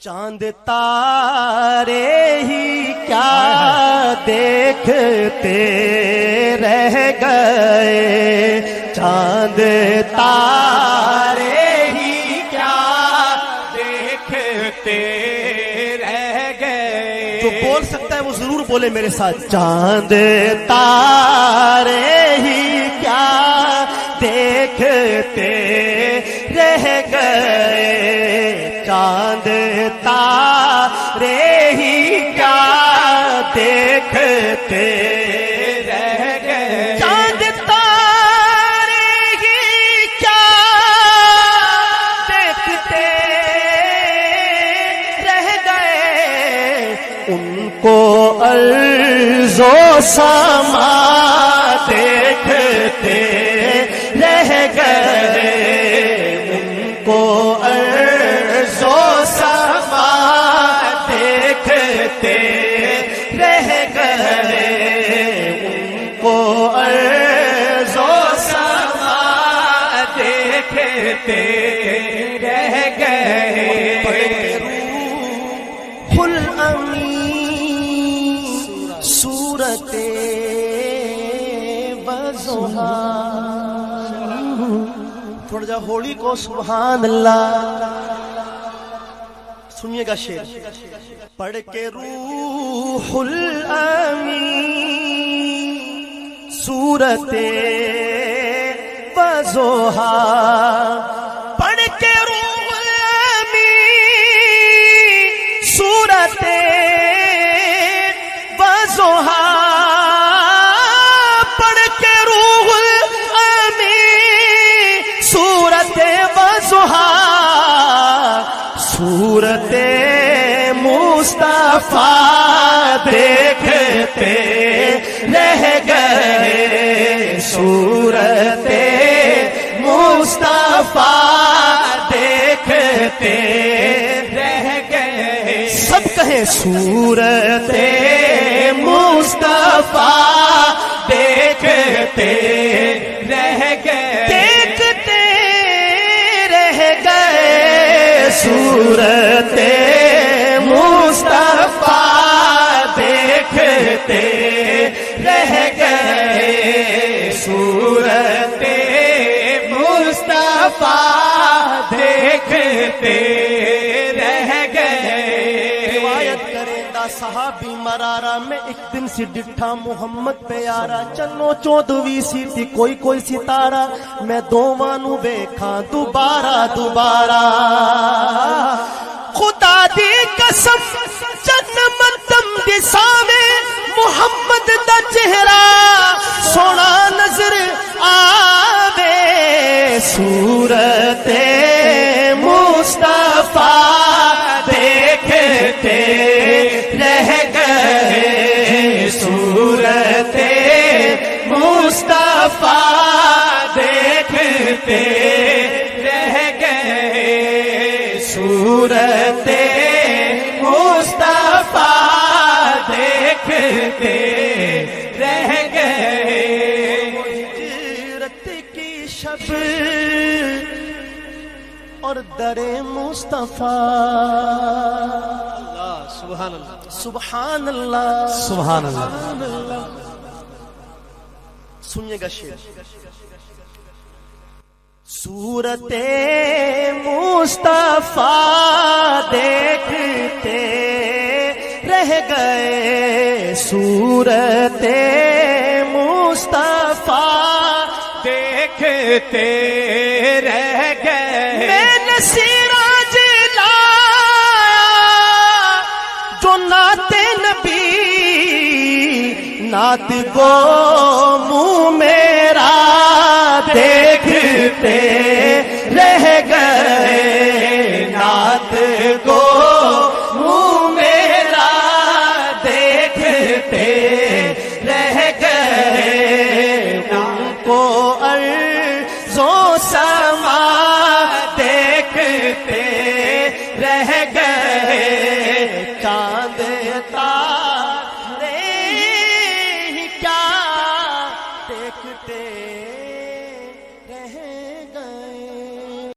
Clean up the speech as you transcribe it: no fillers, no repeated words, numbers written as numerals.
چاند تارے ہی کیا دیکھتے رہ گئے، چاند تارے ہی کیا دیکھتے رہ گئے۔ جو بول سکتا ہے وہ ضرور بولے میرے ساتھ، چاند تارے ہی کیا دیکھتے رہ گئے، چاند تارے ہی کیا دیکھتے رہ گئے، چاند تارے ہی کیا دیکھتے رہ گئے، ان کو ارض و سما دیکھتے رہ گئے، ان کو ارض و سما دیکھتے رہ گئے، ان کو ارض و سما دیکھتے رہ گئے۔ روح الامین صورت وضحا، تھوڑا جا ہولی کو سبحان اللہ سنیے گا شعر پڑھ کے، روح الامین صورت وضحا، پڑھ کے روح الامین صورت وضحا، پڑھ کے روح الامین صورت وضحا، صورت مصطفیٰ دیکھتے رہ گئے، صورت مصطفیٰ دیکھتے رہ گئے، سب کہیں صورت مصطفیٰ دیکھتے رہ گئے، دیکھتے رہ گئے، صورت مصطفیٰ دیکھتے رہ گئے، صورت مصطفیٰ دیکھتے رہ گئے۔ روایت کرے دا صحابی مرارا، میں ایک دن سی ڈٹھا محمد پیارا، چنو چودوی سی تھی کوئی ستارہ، میں دوواں نو ویکھاں دوبارہ دوبارہ، خدا دی قسم جنمتم دی ساوے محمد دا چہرہ سونا نظر آوے، صورت مصطفیٰ دیکھتے رہ گئے، صورت مصطفیٰ دیکھتے رہ گئے، صورت مصطفیٰ دیکھتے رہ گئے۔ ہجرت کی شب اور در مصطفیٰ، سبحان اللہ سبحان اللہ سبحان اللہ، سنیے گا شعر، صورت مصطفیٰ دیکھتے رہ گئے، صورت مصطفیٰ دیکھتے رہ گئے، میں نے سراج لایا جو نعت نبی، نعت گو منہ میرا دیکھتے